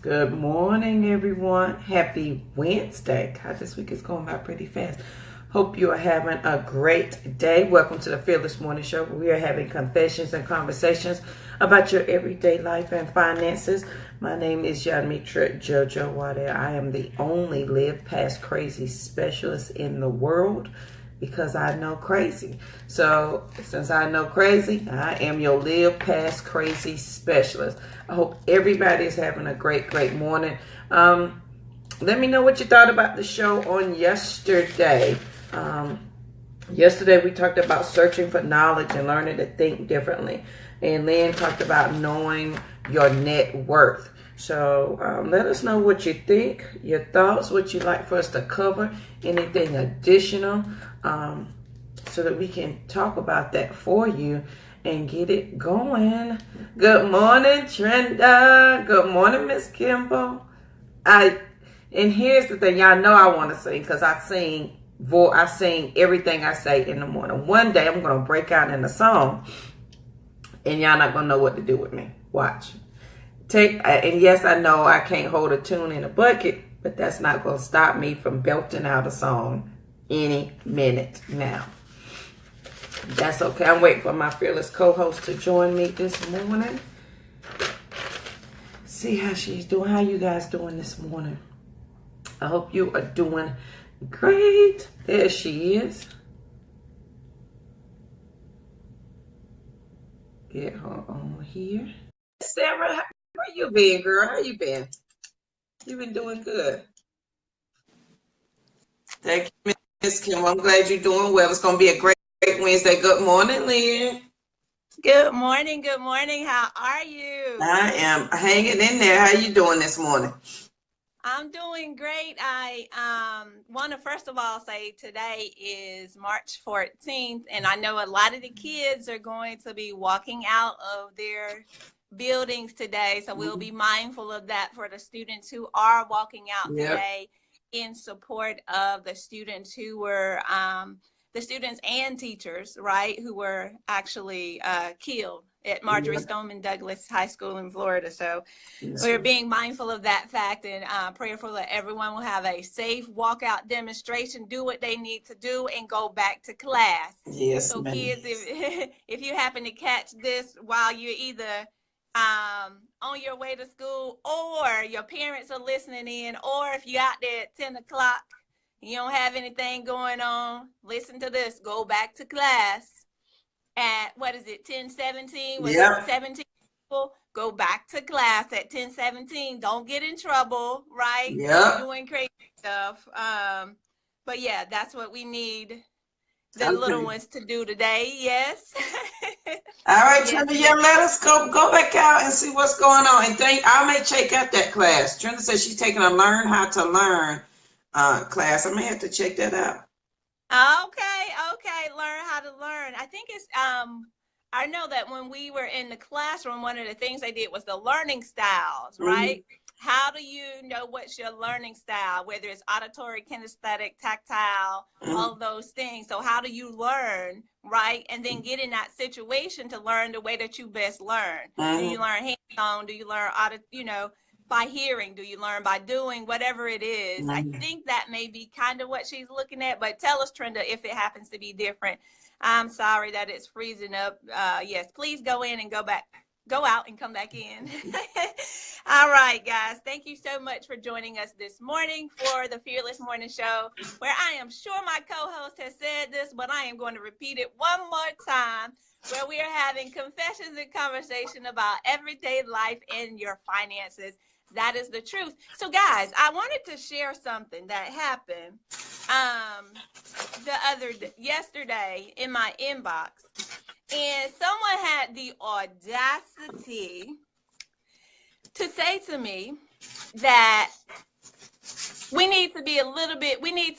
Good morning, everyone. Happy Wednesday. God, this week is going by pretty fast. Hope you are having a great day. Welcome to the Fearless Morning Show, where we are having confessions and conversations about your everyday life and finances. My name is Yamitra Jojo Wade. I am the only Live Past Crazy specialist in the world because I know crazy. So since I know crazy, I am your Live Past Crazy specialist. I hope everybody is having a great morning. Let me know what you thought about the show on yesterday. Yesterday we talked about searching for knowledge and learning to think differently. And Lynn talked about knowing your net worth. So let us know what you think, your thoughts, what you'd like for us to cover, anything additional, so that we can talk about that for you and get it going. Good morning, Trenda. Good morning, Miss Kimball. And here's the thing, y'all know I want to sing because I sing everything I say in the morning. One day I'm going to break out in a song and y'all not going to know what to do with me. Watch. And yes, I know I can't hold a tune in a bucket, but that's not going to stop me from belting out a song any minute now. That's okay. I'm waiting for my fearless co-host to join me this morning. See how she's doing. How you guys doing this morning? I hope you are doing great. There she is. Get her on here. Sarah, where you been, girl? How you been? You been doing good. Thank you, Miss Kim. I'm glad you're doing well. It's going to be a great Wednesday. Good morning, Lynn. Good morning. Good morning. How are you? I am hanging in there. How you doing this morning? I'm doing great. I want to first of all say today is March 14th, and I know a lot of the kids are going to be walking out of their buildings today, so we'll be mindful of that for the students who are walking out today in support of the students who were the students and teachers, right, who were actually killed at Marjory Stoneman Douglas High School in Florida. So we're being mindful of that fact and prayerful that everyone will have a safe walkout demonstration, do what they need to do, and go back to class. Yes, so ma'am. Kids, if you happen to catch this while you're either on your way to school or your parents are listening in, or if you're out there at 10 o'clock, you don't have anything going on, listen to this, go back to class at, 10:17? Was it 17 people? Go back to class at 10:17. Don't get in trouble, right? Doing crazy stuff. But yeah, that's what we need the little ones to do today. Yes. All right, Trenda, let us go back out and see what's going on. And I may check out that class. Trenda says she's taking a Learn How to Learn class. I may have to check that out. Okay. Learn how to learn. I think it's I know that when we were in the classroom, one of the things they did was the learning styles, right? How do you know what's your learning style, whether it's auditory, kinesthetic, tactile, all of those things. So how do you learn, right? And then get in that situation to learn the way that you best learn. Do you learn hands-on? Do you learn by hearing? Do you learn by doing? Whatever it is. I think that may be kind of what she's looking at, but tell us, Trenda, if it happens to be different. I'm sorry that it's freezing up. Yes, please go in and go out and come back in. All right, guys. Thank you so much for joining us this morning for the Fearless Morning Show, where I am sure my co-host has said this, but I am going to repeat it one more time, where we are having confessions and conversation about everyday life and your finances. That is the truth. So, guys, I wanted to share something that happened yesterday in my inbox, and someone had the audacity to say to me that we need to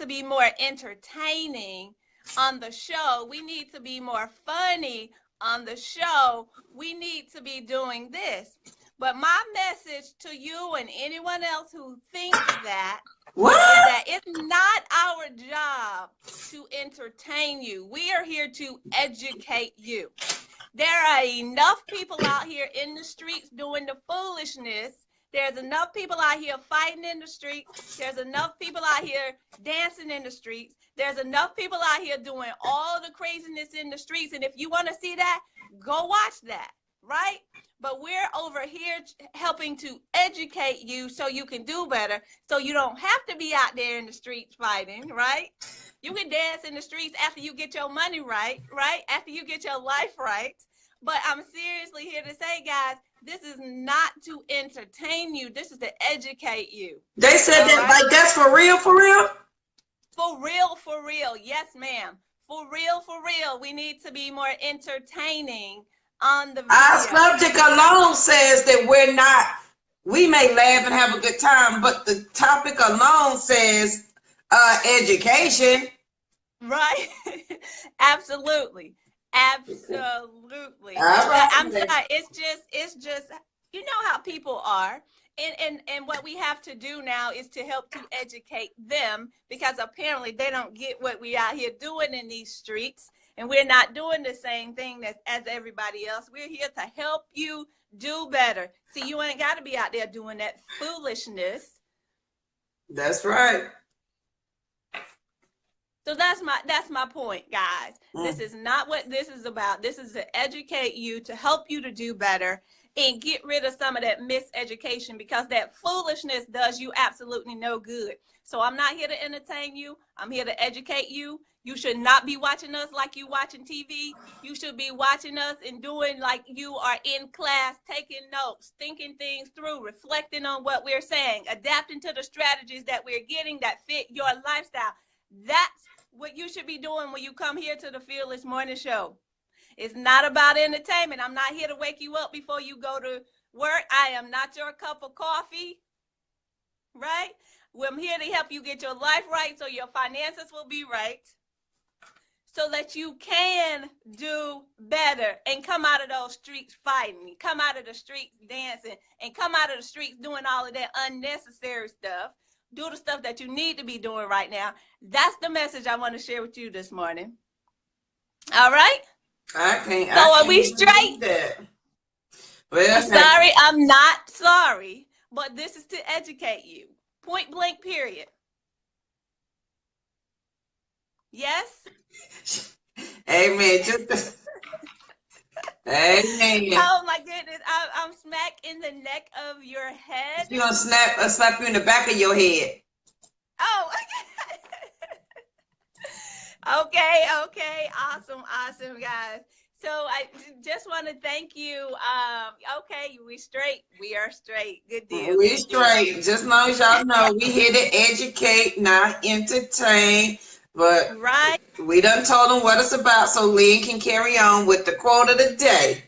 be more entertaining on the show. We need to be more funny on the show. We need to be doing this. But my message to you and anyone else who thinks that is that it's not our job to entertain you. We are here to educate you. There are enough people out here in the streets doing the foolishness There's enough people out here fighting in the streets. There's enough people out here dancing in the streets. There's enough people out here doing all the craziness in the streets. And if you want to see that, go watch that, right? But we're over here helping to educate you so you can do better, so you don't have to be out there in the streets fighting, right? You can dance in the streets after you get your money right, right? After you get your life right. But I'm seriously here to say, guys, this is not to entertain you. This is to educate you. They said that, right? Like, that's for real, for real? For real, for real. Yes, ma'am. For real, for real. We need to be more entertaining on the video. Our subject alone says that we're not, we may laugh and have a good time, but the topic alone says education. Right? Absolutely. Absolutely. Right. I'm sorry. It's just, you know how people are. And what we have to do now is to help to educate them, because apparently they don't get what we out here doing in these streets. And we're not doing the same thing as everybody else. We're here to help you do better. See, you ain't got to be out there doing that foolishness. That's right. So that's my point, guys. This is not what this is about. This is to educate you, to help you to do better and get rid of some of that miseducation, because that foolishness does you absolutely no good. So I'm not here to entertain you. I'm here to educate you. You should not be watching us like you watching TV. You should be watching us and doing like you are in class, taking notes, thinking things through, reflecting on what we're saying, adapting to the strategies that we're getting that fit your lifestyle. That's what you should be doing when you come here to the Fearless Morning Show. It's not about entertainment. I'm not here to wake you up before you go to work. I am not your cup of coffee, right? Well, I'm here to help you get your life right so your finances will be right, so that you can do better and come out of those streets fighting, come out of the streets dancing, and come out of the streets doing all of that unnecessary stuff. Do the stuff that you need to be doing right now. That's the message I want to share with you this morning. All right? Are we straight? Well, I'm sorry, I'm not sorry, but this is to educate you. Point blank, period. Yes? Amen. Amen. Oh my goodness, I'm smack in the neck of your head. She's gonna slap you in the back of your head. Oh, okay. Okay, awesome, guys. So I just want to thank you. Okay, we straight. We are straight. Good deal. We straight. Just as long as y'all know, we here to educate, not entertain. But right, we done told them what it's about, so Lynn can carry on with the quote of the day.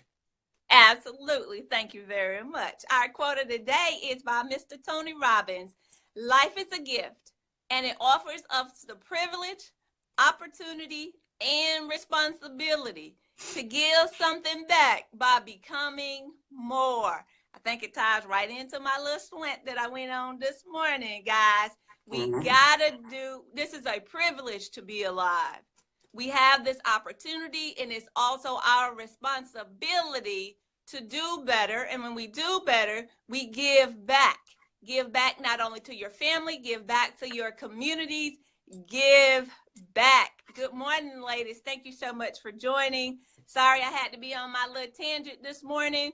Absolutely. Thank you very much. Our quote of the day is by Mr. Tony Robbins. Life is a gift, and it offers us the privilege, opportunity, and responsibility to give something back by becoming more. I think it ties right into my little slant that I went on this morning, guys. We gotta do, this is a privilege to be alive. We have this opportunity, and it's also our responsibility to do better. And when we do better, we give back. Give back not only to your family, give back to your communities, give back. Good morning, ladies. Thank you so much for joining. Sorry I had to be on my little tangent this morning.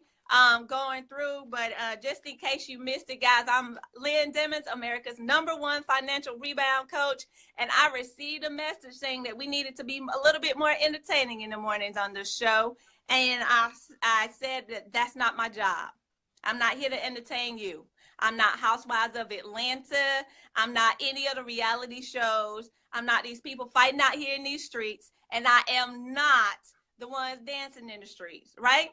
Going through, but just in case you missed it, guys, I'm Lynn Dimmons, America's #1 financial rebound coach, and I received a message saying that we needed to be a little bit more entertaining in the mornings on this show, and I said that that's not my job. I'm not here to entertain you. I'm not Housewives of Atlanta. I'm not any of the reality shows. I'm not these people fighting out here in these streets, and I am not the ones dancing in the streets, right?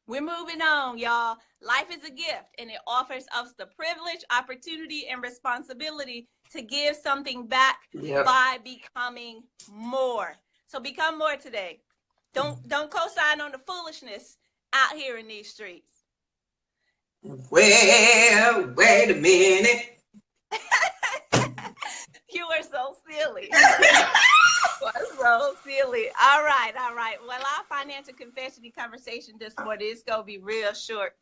We're moving on, y'all. Life is a gift, and it offers us the privilege, opportunity, and responsibility to give something back by becoming more. So become more today. Don't co-sign on the foolishness out here in these streets. Well, wait a minute. You are so silly. You are so silly. All right. Well, our financial confession conversation this morning is going to be real short.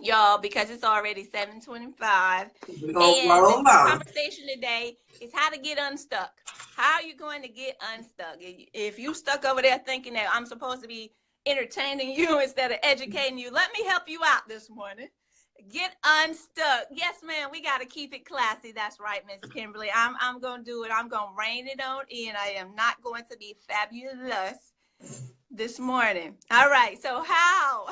y'all, because it's already 7:25. We're gonna And the roll on. conversation today is how to get unstuck. How are you going to get unstuck? If you stuck over there thinking that I'm supposed to be entertaining you instead of educating you, let me help you out this morning. Get unstuck. Yes, ma'am. We got to keep it classy. That's right, Miss Kimberly. I'm going to do it. I'm going to rein it on in. I am not going to be fabulous this morning. All right. So how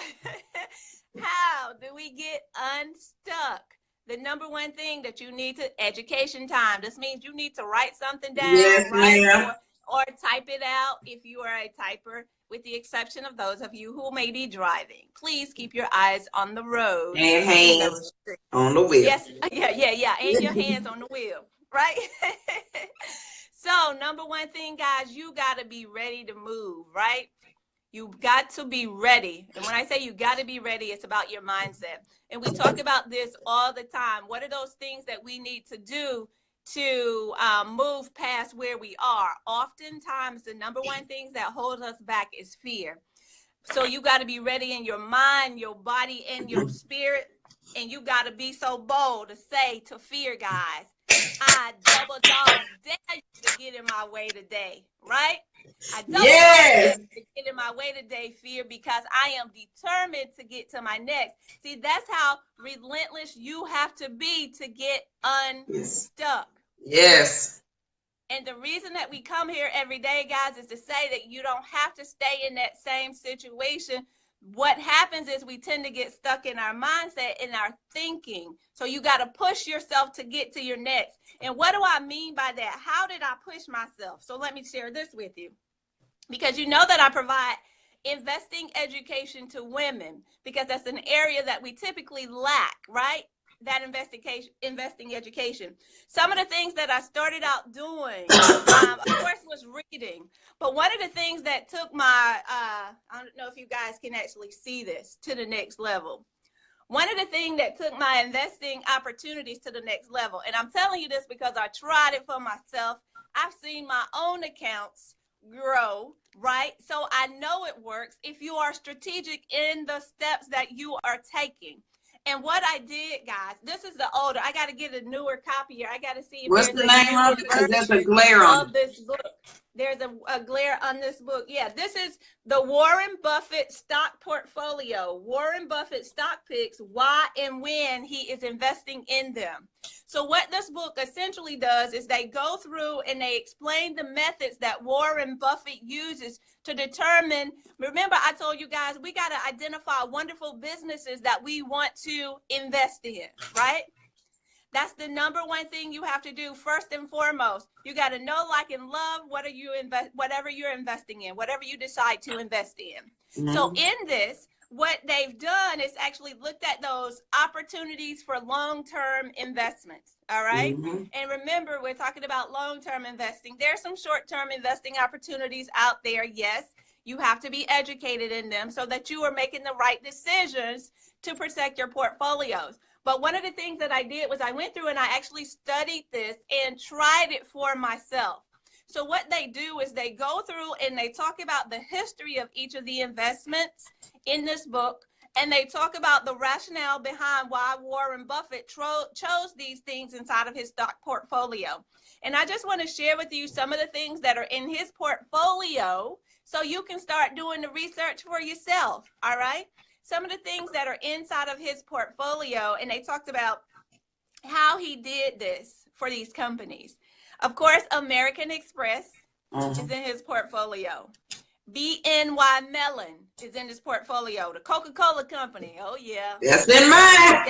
how do we get unstuck? The number one thing that you need to education time. This means you need to write something down, Yes, right? ma'am. Or type it out if you are a typer, with the exception of those of you who may be driving. Please keep your eyes on the road. And hands on the wheel. Yes, yeah. And your hands on the wheel, right? So, number one thing, guys, you got to be ready to move, right? You got to be ready. And when I say you got to be ready, it's about your mindset. And we talk about this all the time. What are those things that we need to do to move past where we are? Oftentimes, the number one things that hold us back is fear. So you got to be ready in your mind, your body, and your spirit. And you got to be so bold to say to fear, guys, I double dog dare you to get in my way today, right? I double dog dare you to get in my way today, fear, because I am determined to get to my next. See, that's how relentless you have to be to get unstuck. Yes. And the reason that we come here every day, guys, is to say that you don't have to stay in that same situation. What happens is we tend to get stuck in our mindset, in our thinking. So you got to push yourself to get to your next. And what do I mean by that? How did I push myself? So let me share this with you. Because you know that I provide investing education to women, because that's an area that we typically lack, right? That investing education. Some of the things that I started out doing, of course, was reading. But one of the things that took my, I don't know if you guys can actually see this, to the next level. One of the things that took my investing opportunities to the next level, and I'm telling you this because I tried it for myself. I've seen my own accounts grow, right? So I know it works if you are strategic in the steps that you are taking. And what I did, guys, this is the older. I got to get a newer copy here. I got to see if What's there's the name of it? Because there's a glare on this book. There's a glare on this book. Yeah, this is the Warren Buffett stock portfolio. Warren Buffett stock picks, why and when he is investing in them. So what this book essentially does is they go through and they explain the methods that Warren Buffett uses to determine. Remember, I told you guys, we got to identify wonderful businesses that we want to invest in, right? That's the number one thing you have to do first and foremost. You got to know, like, and love whatever you're investing in, whatever you decide to invest in. Mm-hmm. So in this, what they've done is actually looked at those opportunities for long-term investments. All right. Mm-hmm. And remember, we're talking about long-term investing. There's some short-term investing opportunities out there. Yes, you have to be educated in them so that you are making the right decisions to protect your portfolios. But one of the things that I did was I went through and I actually studied this and tried it for myself. So what they do is they go through and they talk about the history of each of the investments in this book. And they talk about the rationale behind why Warren Buffett chose these things inside of his stock portfolio. And I just want to share with you some of the things that are in his portfolio so you can start doing the research for yourself. All right. Some of the things that are inside of his portfolio, and they talked about how he did this for these companies. Of course, American Express is in his portfolio. BNY Mellon is in his portfolio. The Coca-Cola Company, oh yeah. That's in mine.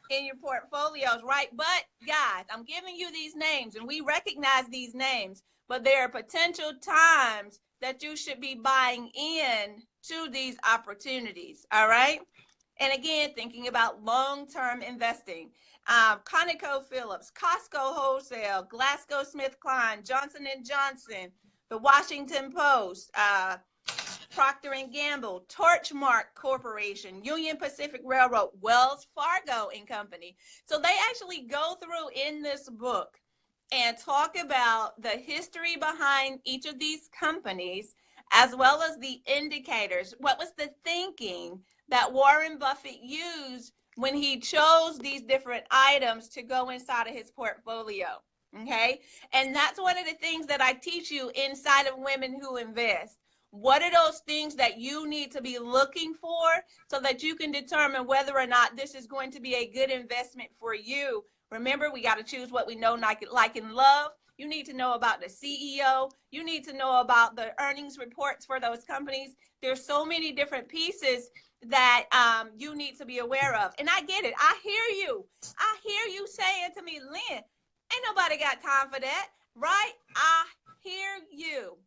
In your portfolios, right? But guys, I'm giving you these names, and we recognize these names, but there are potential times that you should be buying in to these opportunities, all right? And again, thinking about long-term investing. ConocoPhillips, Costco Wholesale, GlaxoSmithKline, Johnson & Johnson, the Washington Post, Procter & Gamble, Torchmark Corporation, Union Pacific Railroad, Wells Fargo and Company. So they actually go through in this book and talk about the history behind each of these companies, as well as the indicators. What was the thinking that Warren Buffett used when he chose these different items to go inside of his portfolio? Okay. And that's one of the things that I teach you inside of Women Who Invest. What are those things that you need to be looking for so that you can determine whether or not this is going to be a good investment for you? Remember, we got to choose what we know, like, and love. You need to know about the CEO. You need to know about the earnings reports for those companies. There's so many different pieces that you need to be aware of. And I get it. I hear you. I hear you saying to me, Lynn, ain't nobody got time for that, right? I hear you.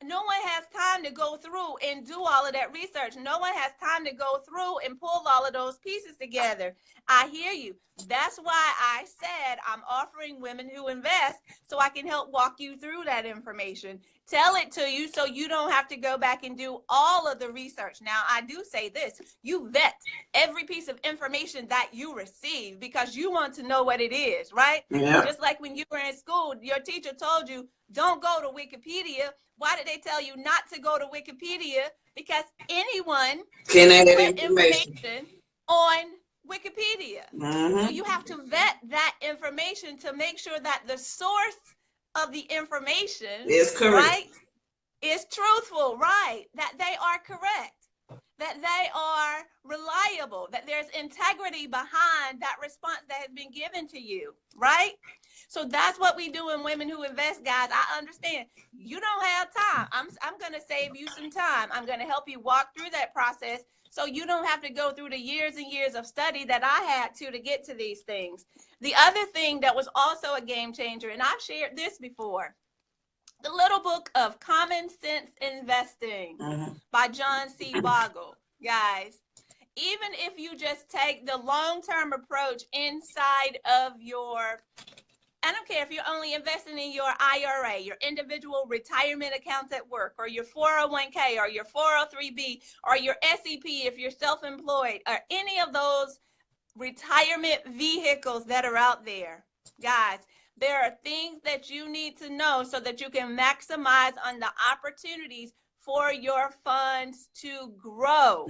No one has time to go through and do all of that research. No one has time to go through and pull all of those pieces together. I hear you. That's why I said I'm offering Women Who Invest so I can help walk you through that information. Tell it to you so you don't have to go back and do all of the research. Now, I do say this. You vet every piece of information that you receive because you want to know what it is, right? Yeah. Just like when you were in school, your teacher told you, don't go to Wikipedia. Why did they tell you not to go to Wikipedia? Because anyone Can put add information on Wikipedia. Mhm. So you have to vet that information to make sure that the source of the information It's correct. right, is truthful, right? That they are correct, that they are reliable, that there's integrity behind that response that has been given to you, right? So that's what we do in Women Who Invest, guys. I understand you don't have time. I'm going to save you some time. I'm going to help you walk through that process so you don't have to go through the years and years of study that I had to get to these things. The other thing that was also a game changer, and I've shared this before, the little book of Common Sense Investing by John C. Bogle. Guys, even if you just take the long-term approach inside of your, I don't care if you're only investing in your IRA, your individual retirement accounts at work, or your 401k, or your 403b, or your SEP if you're self-employed, or any of those retirement vehicles that are out there. Guys, there are things that you need to know so that you can maximize on the opportunities for your funds to grow,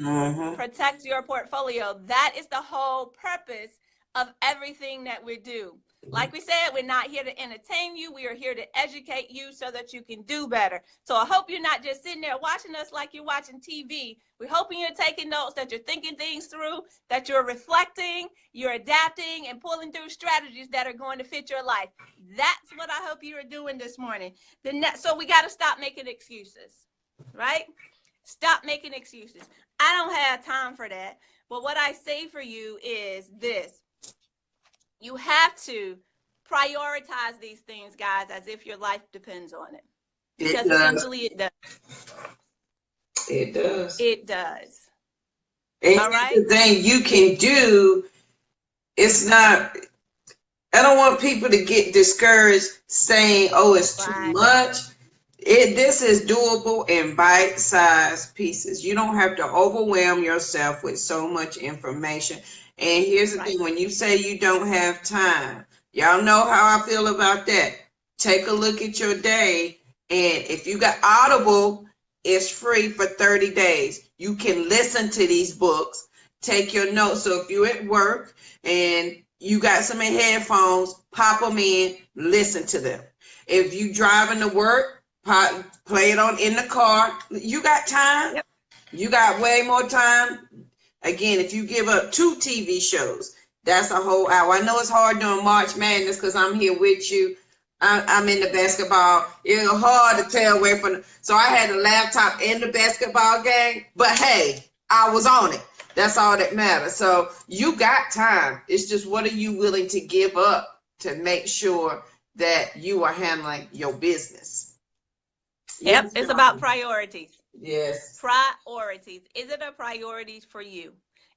protect your portfolio. That is the whole purpose of everything that we do. Like we said, we're not here to entertain you. We are here to educate you so that you can do better. So I hope you're not just sitting there watching us like you're watching TV. We're hoping you're taking notes, that you're thinking things through, that you're reflecting, you're adapting, and pulling through strategies that are going to fit your life. That's what I hope you are doing this morning. So we got to stop making excuses, right? Stop making excuses. I don't have time for that. But what I say for you is this. You have to prioritize these things, guys, as if your life depends on it. Because essentially it does. It does. It does. And all right? the thing you can do, it's not, I don't want people to get discouraged saying, oh, it's too much. This is doable in bite-sized pieces. You don't have to overwhelm yourself with so much information. And here's the thing, when you say you don't have time, y'all know how I feel about that. Take a look at your day, and if you got Audible, it's free for 30 days. You can listen to these books, take your notes. So if you're at work and you got some headphones, pop them in, listen to them. If you driving to work, play it on in the car. You got time. Yep. You got way more time. Again, if you give up 2 TV shows, that's a whole hour. I know it's hard doing March Madness because I'm here with you. I'm in the basketball. It's hard to tell where from. So I had a laptop in the basketball game, but hey, I was on it. That's all that matters. So you got time. It's just what are you willing to give up to make sure that you are handling your business? Yep, Yes, it's about priorities. Yes. Priorities. Is it a priority for you?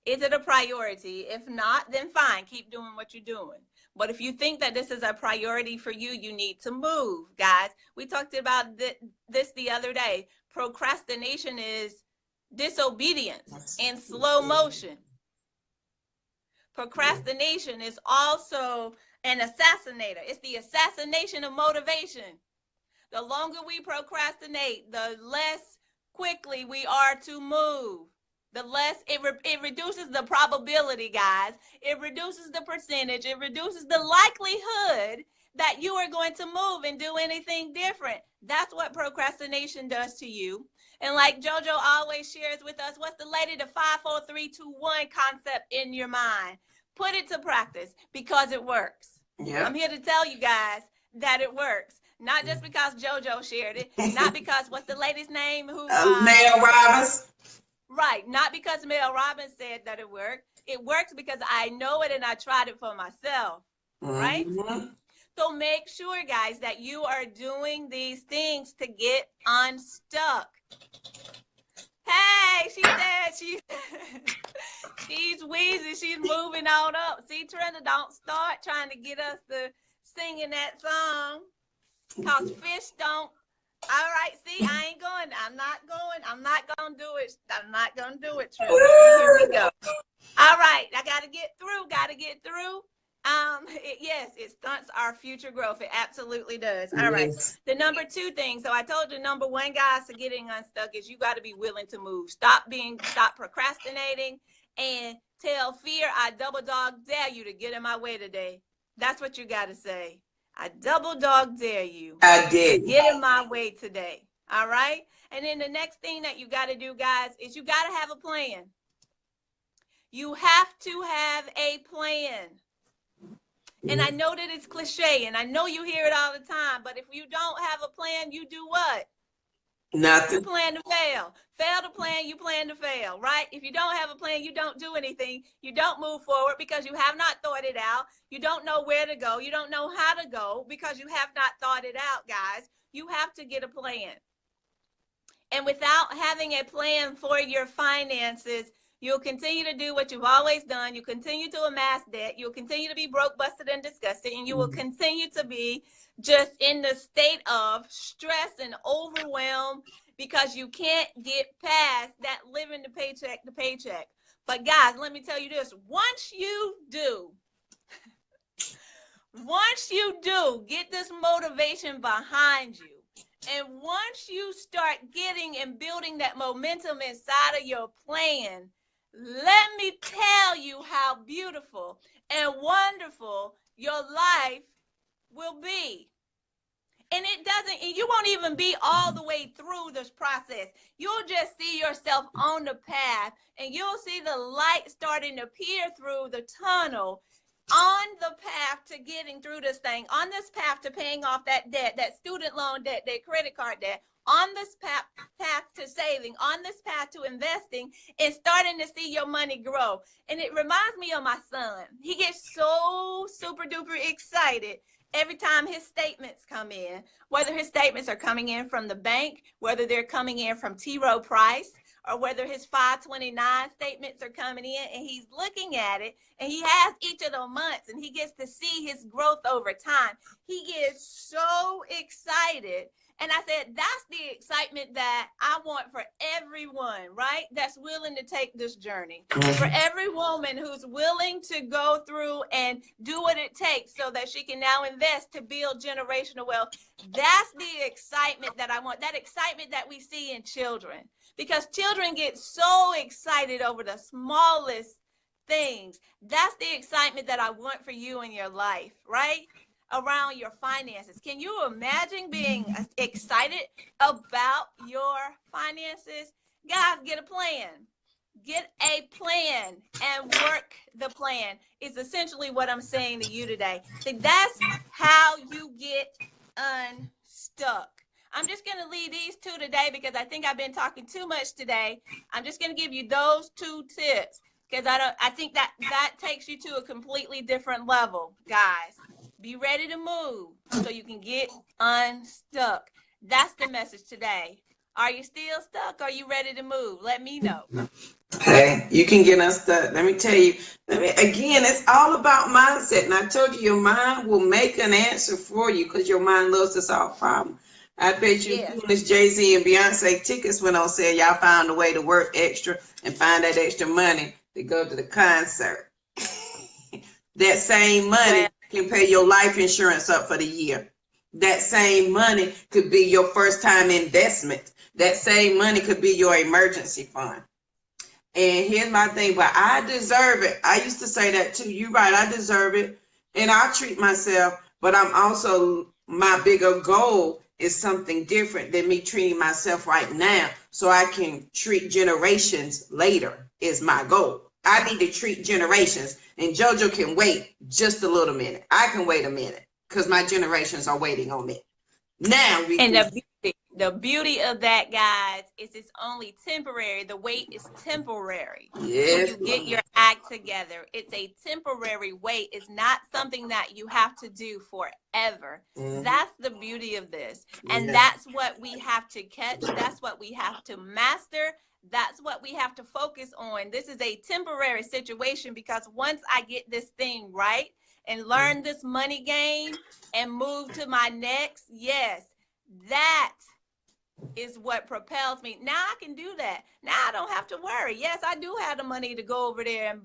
Is it a priority? If not, then fine, keep doing what you're doing. But if you think that this is a priority for you, you need to move, guys. We talked about this the other day. Procrastination is disobedience in slow motion. Procrastination is also an assassinator. It's the assassination of motivation. The longer we procrastinate, the less quickly we are to move, the less it reduces the probability, guys. It reduces the percentage. It reduces the likelihood that you are going to move and do anything different. That's what procrastination does to you. And like JoJo always shares with us, what's the lady, the 5, 4, 3, 2, 1 concept in your mind? Put it to practice because it works. Yep. I'm here to tell you guys that it works. Not just because JoJo shared it, not because, what's the lady's name? Mel Robbins. Right. Not because Mel Robbins said that it worked. It works because I know it and I tried it for myself. Right? Mm-hmm. So make sure, guys, that you are doing these things to get unstuck. Hey, she said she's wheezing. She's moving on up. See, Trenda, don't start trying to get us to singing that song. Because fish don't. All right, see, I ain't going. I'm not going to do it. I'm not going to do it, Trenda. Here we go. All right, I got to get through. Yes, it stunts our future growth. It absolutely does. All right. The number 2 thing. So I told you, number 1, guys, to getting unstuck is you got to be willing to move. Stop procrastinating and tell fear, I double dog dare you to get in my way today. That's what you got to say. I double dog dare you. I did. To get in my way today. All right. And then the next thing that you got to do, guys, is you got to have a plan. You have to have a plan. And I know that it's cliche, and I know you hear it all the time, but if you don't have a plan, you do what? Nothing. You plan to fail. Fail to plan, you plan to fail, right? If you don't have a plan, you don't do anything. You don't move forward because you have not thought it out. You don't know where to go. You don't know how to go because you have not thought it out, guys. You have to get a plan. And without having a plan for your finances, you'll continue to do what you've always done. You continue to amass debt. You'll continue to be broke, busted, and disgusted. And you will continue to be just in the state of stress and overwhelm because you can't get past that living the paycheck to paycheck. But guys, let me tell you this. Once you do, get this motivation behind you, and once you start getting and building that momentum inside of your plan, let me tell you how beautiful and wonderful your life will be. And you won't even be all the way through this process. You'll just see yourself on the path, and you'll see the light starting to peer through the tunnel on the path to getting through this thing, on this path to paying off that debt, that student loan debt, that credit card debt, on this path to saving, on this path to investing, and starting to see your money grow. And it reminds me of my son. He gets so super duper excited every time his statements come in, whether his statements are coming in from the bank, whether they're coming in from T. Rowe Price, or whether his 529 statements are coming in, and he's looking at it, and he has each of the months, and he gets to see his growth over time. He gets so excited. And I said, that's the excitement that I want for everyone, right? That's willing to take this journey. For every woman who's willing to go through and do what it takes so that she can now invest to build generational wealth. That's the excitement that I want, that excitement that we see in children. Because children get so excited over the smallest things. That's the excitement that I want for you in your life, right? Around your finances. Can you imagine being excited about your finances? Guys, get a plan. Get a plan and work the plan is essentially what I'm saying to you today. So that's how you get unstuck. I'm just going to leave these 2 today because I think I've been talking too much today. I'm just going to give you those 2 tips because I think that takes you to a completely different level, guys. Be ready to move so you can get unstuck. That's the message today. Are you still stuck? Are you ready to move? Let me know. Hey, you can get unstuck. Let me tell you. Again, it's all about mindset. And I told you, your mind will make an answer for you because your mind loves to solve problems. I bet you, yes. As Jay-Z and Beyonce tickets went on sale, y'all found a way to work extra and find that extra money to go to the concert. That same money can pay your life insurance up for the year. That same money could be your first time investment that same money could be your emergency fund. And here's my thing, but I deserve it. I used to say that too. You're right, I deserve it. And I treat myself, but I'm also, my bigger goal is something different than me treating myself right now, so I can treat generations later is my goal. I need to treat generations, and JoJo can wait just a little minute. I can wait a minute because my generations are waiting on me. Now we And can, the beauty of that, guys, is it's only temporary. The wait is temporary. yes, So you get your act together. It's a temporary wait. It's not something that you have to do forever. That's the beauty of this. And that's what we have to catch. That's what we have to master. That's what we have to focus on. This is a temporary situation, because once I get this thing right and learn this money game and move to my next, yes, that is what propels me. Now I can do that. Now I don't have to worry. Yes, I do have the money to go over there and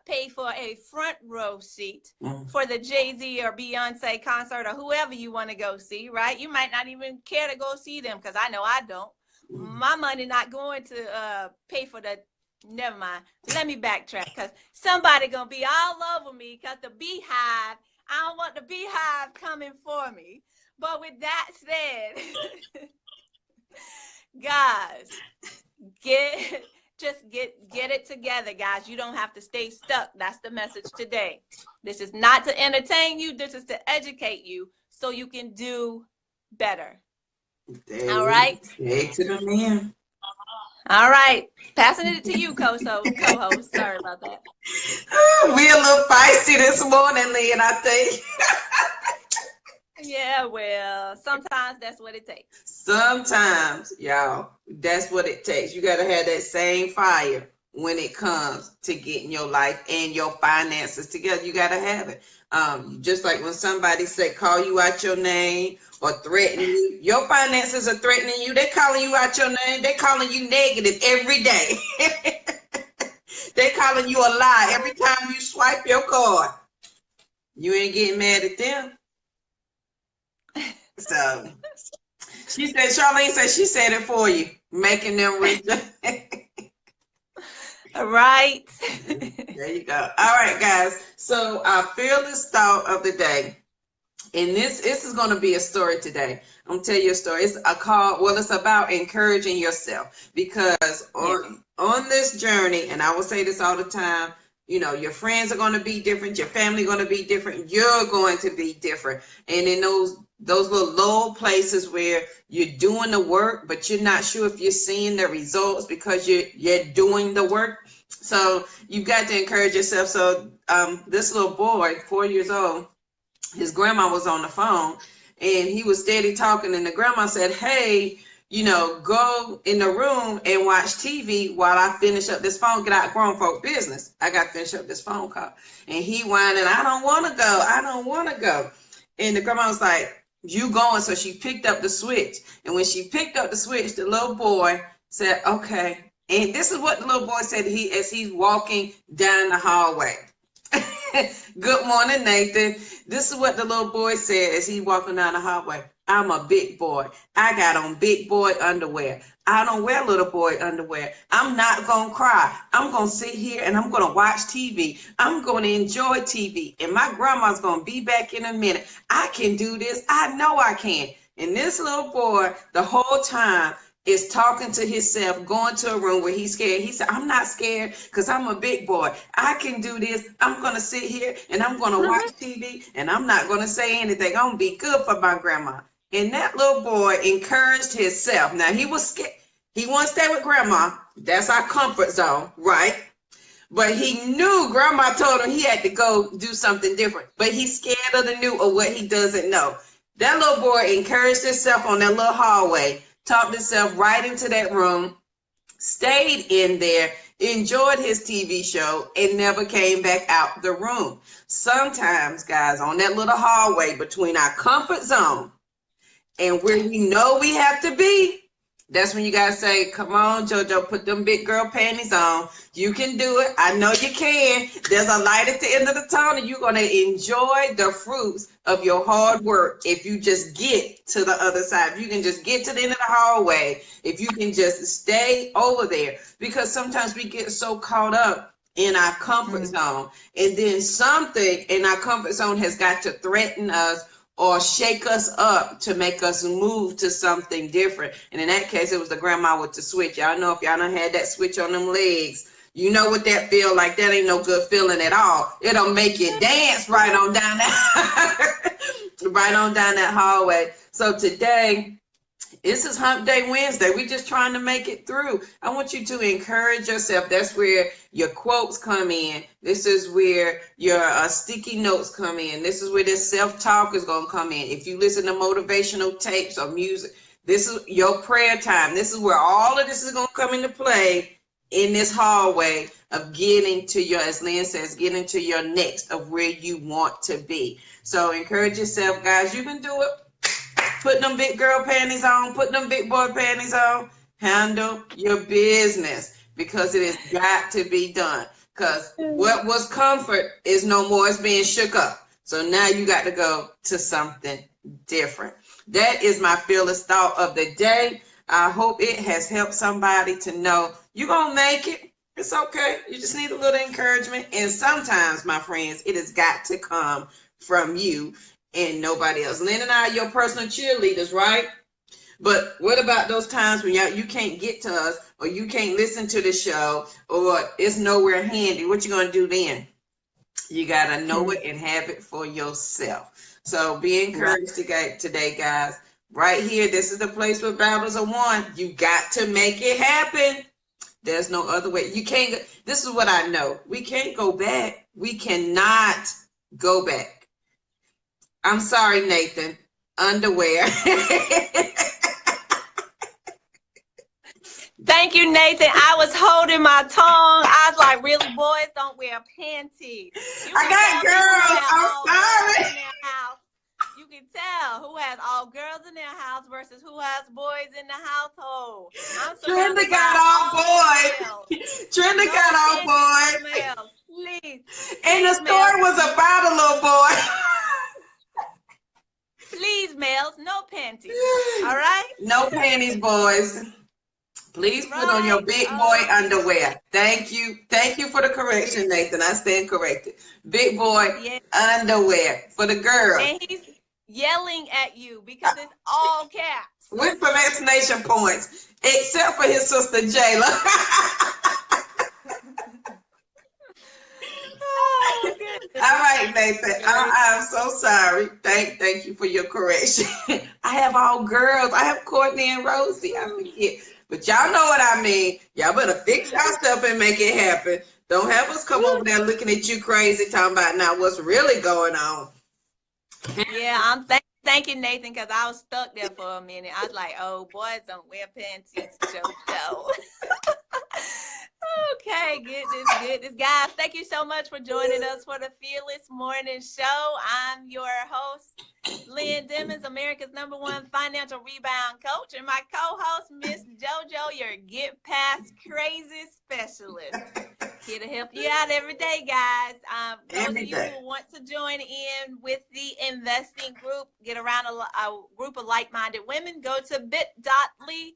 pay for a front row seat for the Jay-Z or Beyonce concert or whoever you want to go see, right? You might not even care to go see them, because I know I don't. My money not going to pay for the, never mind. Let me backtrack, because somebody going to be all over me because the beehive, I don't want the beehive coming for me. But with that said, guys, get it together, guys. You don't have to stay stuck. That's the message today. This is not to entertain you. This is to educate you so you can do better. All right. to the man. All right. Passing it to you, co-host. Sorry about that. We a little feisty this morning, Lynn, I think. Yeah, well, sometimes that's what it takes. Sometimes, y'all, that's what it takes. You got to have that same fire when it comes to getting your life and your finances together. You got to have it. Just like when somebody say, call you out your name or threaten you, your finances are threatening you. They're calling you out your name. They're calling you negative every day. They're calling you a lie every time you swipe your card. You ain't getting mad at them. So she said, Charlene said she said it for you, making them rich. Right. There you go. All right, guys. So our fearless thought of the day, and this is going to be a story today. I'm gonna tell you a story. It's it's about encouraging yourself, because on this journey, and I will say this all the time, you know, your friends are going to be different, your family going to be different, you're going to be different. And in those little low places where you're doing the work, but you're not sure if you're seeing the results because you're doing the work. So you've got to encourage yourself. So this little boy, 4 years old, his grandma was on the phone and he was steady talking, and the grandma said, hey, you know, go in the room and watch TV while I finish up this phone, get out grown folk business. I got to finish up this phone call. And he whining, I don't want to go. I don't want to go. And the grandma was like, you going. So she picked up the switch. And when she picked up the switch, the little boy said, okay. And this is what the little boy said as he's walking down the hallway. Good morning, Nathan. This is what the little boy said as he's walking down the hallway. I'm a big boy. I got on big boy underwear. I don't wear little boy underwear. I'm not going to cry. I'm going to sit here and I'm going to watch TV. I'm going to enjoy TV. And my grandma's going to be back in a minute. I can do this. I know I can. And this little boy, the whole time, is talking to himself, going to a room where he's scared. He said, I'm not scared because I'm a big boy. I can do this. I'm going to sit here and I'm going to watch TV and I'm not going to say anything. I'm going to be good for my grandma. And that little boy encouraged himself. Now, he was scared. He wanted to stay with grandma. That's our comfort zone, right? But he knew grandma told him he had to go do something different. But he's scared of the new or what he doesn't know. That little boy encouraged himself on that little hallway, talked himself right into that room, stayed in there, enjoyed his TV show, and never came back out the room. Sometimes, guys, on that little hallway between our comfort zone and where we know we have to be, That's when you gotta say, come on, JoJo, put them big girl panties on. You can do it. I know you can. There's a light at the end of the tunnel. You're gonna enjoy the fruits of your hard work if you just get to the other side. If you can just get to the end of the hallway, if you can just stay over there. Because sometimes we get so caught up in our comfort zone, and then something in our comfort zone has got to threaten us or shake us up to make us move to something different. And in that case, it was the grandma with the switch. Y'all know if y'all done had that switch on them legs, you know what that feel like. That ain't no good feeling at all. It'll make you dance right on down that right on down that hallway. So today, this is Hump Day Wednesday. We just trying to make it through. I want you to encourage yourself. That's where your quotes come in. This is where your sticky notes come in. This is where this self-talk is going to come in. If you listen to motivational tapes or music, this is your prayer time. This is where all of this is going to come into play in this hallway of getting to your, as Lynn says, getting to your next of where you want to be. So encourage yourself, guys. You can do it. Put them big girl panties on, put them big boy panties on, handle your business, because it has got to be done. Because what was comfort is no more, it's being shook up. So now you got to go to something different. That is my fearless thought of the day. I hope it has helped somebody to know you're going to make it. It's okay. You just need a little encouragement. And sometimes, my friends, it has got to come from you and nobody else. Lynn and I are your personal cheerleaders, right? But what about those times when you can't get to us, or you can't listen to the show, or it's nowhere handy? What you gonna do then? You gotta know it and have it for yourself. So be encouraged today, guys. Right here, this is the place where battles are won. You got to make it happen. There's no other way. You can't. This is what I know. We can't go back. We cannot go back. I'm sorry, Nathan. Underwear. Thank you, Nathan. I was holding my tongue. I was like, really, boys don't wear panties. I got girls. I'm sorry. You can tell who has all girls in their house versus who has boys in the household. Trenda got all boys. Trenda got all boys. Please. And the story was about a little boy. Please, males, no panties. All right? No panties, boys. Please put on your big boy underwear. Thank you. Thank you for the correction, Nathan. I stand corrected. Big boy underwear for the girl. And he's yelling at you because it's all caps. With some exclamation points, except for his sister, Jayla. All right, Nathan. I'm so sorry. Thank you for your correction. I have all girls. I have Courtney and Rosie. I forget. But y'all know what I mean. Y'all better fix y'all stuff and make it happen. Don't have us come over there looking at you crazy, talking about now what's really going on. Yeah, I'm thanking Nathan, because I was stuck there for a minute. I was like, oh, boys don't wear panties, JoJo. Okay, goodness. Guys, thank you so much for joining us for the Fearless Morning Show. I'm your host, Lynn Dimmons, America's #1 financial rebound coach, and my co-host, Miss JoJo, your Get Past Crazy specialist. Here to help you out every day, guys. Those of you who want to join in with the investing group, get around a group of like-minded women, go to bit.ly/WW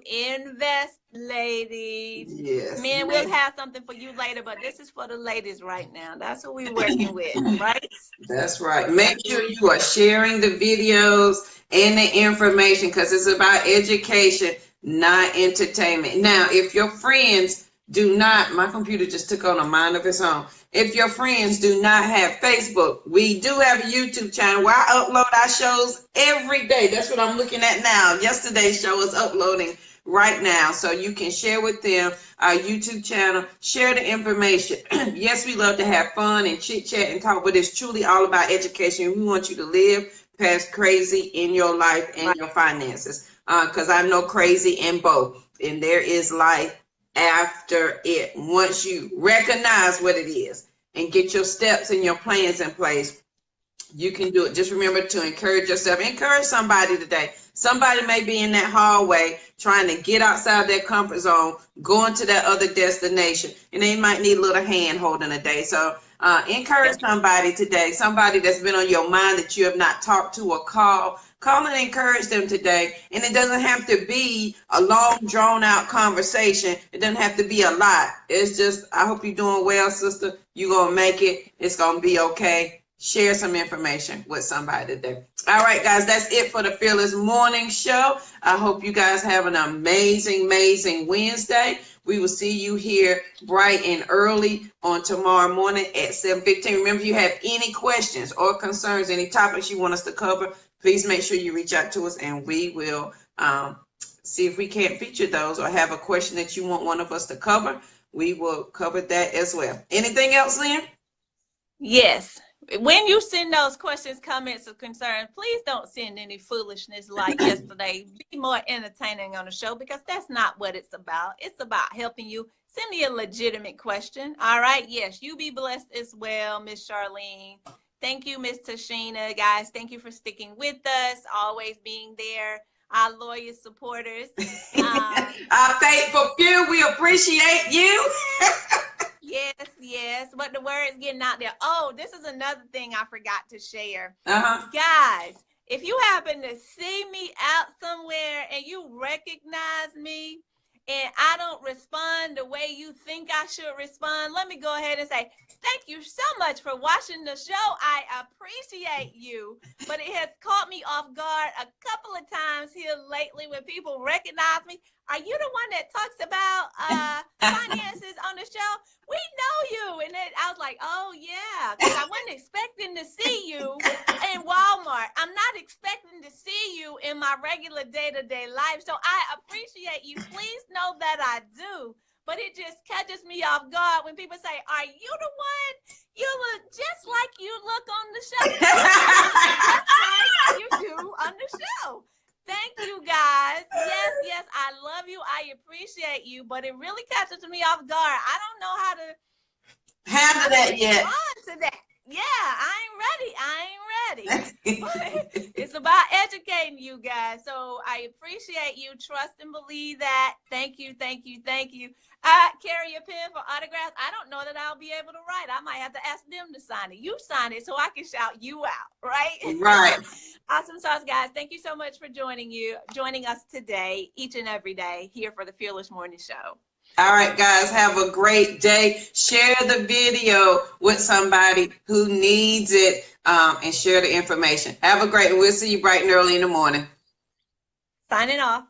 Invest, ladies. Yes. Men, we'll have something for you later, but this is for the ladies right now. That's what we're working with, right? That's right. Make sure you are sharing the videos and the information, because it's about education, not entertainment. Now, if your friends do not, my computer just took on a mind of its own. If your friends do not have Facebook, we do have a YouTube channel where I upload our shows every day. That's what I'm looking at now. Yesterday's show is uploading right now. So you can share with them our YouTube channel, share the information. Yes, we love to have fun and chit chat and talk, but it's truly all about education. We want you to live past crazy in your life and your finances. Because I know crazy in both, and there is life after it. Once you recognize what it is and get your steps and your plans in place, you can do it. Just remember to encourage yourself. Encourage somebody today. Somebody may be in that hallway trying to get outside their comfort zone, going to that other destination, and they might need a little hand holding a day. So encourage somebody today, somebody that's been on your mind that you have not talked to or call. Call and encourage them today. And it doesn't have to be a long, drawn out conversation. It doesn't have to be a lot. It's just, I hope you're doing well, sister. You're going to make it. It's going to be okay. Share some information with somebody today. All right, guys, that's it for the Fearless Morning Show. I hope you guys have an amazing, amazing Wednesday. We will see you here bright and early on tomorrow morning at 7:15. Remember, if you have any questions or concerns, any topics you want us to cover, please make sure you reach out to us, and we will see if we can't feature those, or have a question that you want one of us to cover. We will cover that as well. Anything else, Lynn? Yes. When you send those questions, comments, or concerns, please don't send any foolishness like yesterday. Be more entertaining on the show, because that's not what it's about. It's about helping you. Send me a legitimate question. All right. Yes, you be blessed as well, Miss Charlene. Thank you, Miss Tashina. Guys, thank you for sticking with us, always being there, our loyal supporters. Our faithful few, we appreciate you. Yes, yes. But the word is getting out there. Oh, this is another thing I forgot to share. Guys, if you happen to see me out somewhere and you recognize me and I don't respond the way you think I should respond, let me go ahead and say, thank you so much for watching the show. I appreciate you. But it has caught me off guard a couple of times here lately when people recognize me. Are you the one that talks about finances on the show? We know you. And then I was like, oh, yeah, because I wasn't expecting to see you in Walmart. I'm not expecting to see you in my regular day-to-day life. So I appreciate you. Please know that I do. But it just catches me off guard when people say, are you the one? You look just like you look on the show. Just like you do on the show. Thank you, guys. Yes, yes, I love you. I appreciate you. But it really catches me off guard. I don't know how to handle that yet. To that. Yeah, I ain't ready. But it's about educating you guys. So I appreciate you. Trust and believe that. Thank you, thank you, thank you. Carry a pen for autographs. I don't know that I'll be able to write. I might have to ask them to sign it. You sign it so I can shout you out, right? Right. Awesome sauce, guys. Thank you so much for joining us today, each and every day here for the Fearless Morning Show. All right, guys, have a great day. Share the video with somebody who needs it, and share the information. Have a great, and we'll see you bright and early in the morning. Signing off.